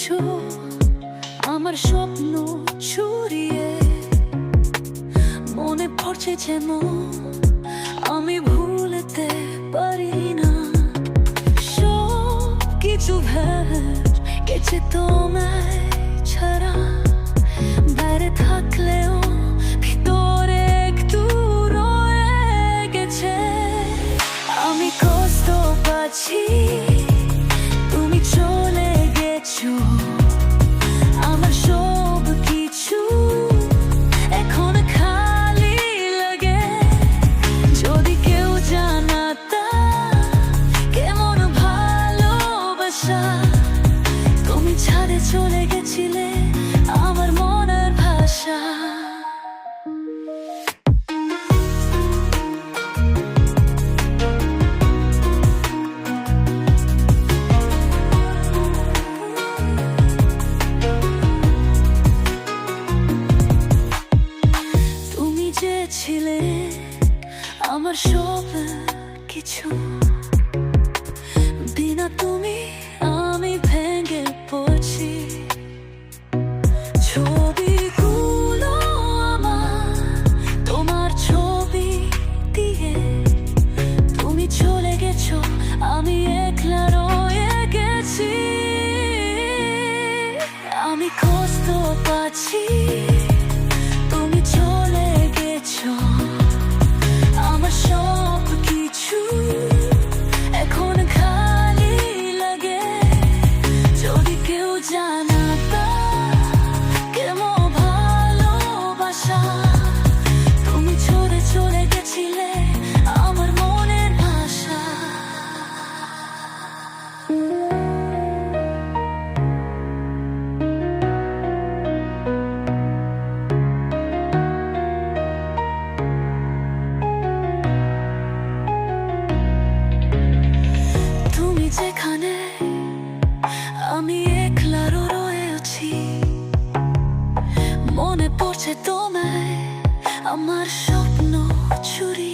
গেছো আমার স্বপ্ন ছুরিয়ে। মনে পড়ছে যেমন আমি ভুলতে পারি না। সব কিছু ভেবে গেছে তোমায় ছাড়া। বাইরে থাকলেও ভিতরে একটু রয়ে গেছে। আমি কষ্ট পাচ্ছি, তুমি চলে গেছো। আমার সব কিছু এখন খালি লাগে। যদি কেউ জানাতা কেমন ভালোবাসা। তুমি ছাড়ে চলে গেছিলে আমার মনের ভাষা। ছিলে আমার সব কিছু। বিনা তুমি আমি ভেঙে পড়ছি। ছবিগুলো আমার তোমার ছবি দিয়ে। তুমি চলে গেছো, আমি একলা রয়ে গেছি। আমি কষ্ট পাচ্ছি, তুমি চলে গেছো। আমার সব কিছু এখন খালি লাগে। যদি কেউ জানাতা কেমন ভালোবাসা। তুমি ছড়ে চলে গেছিলে আমার মনের ভাষা। যেখানে আমি একলা রয়ে আছি। মনে পড়ছে তোমায় আমার স্বপ্ন ছুরি।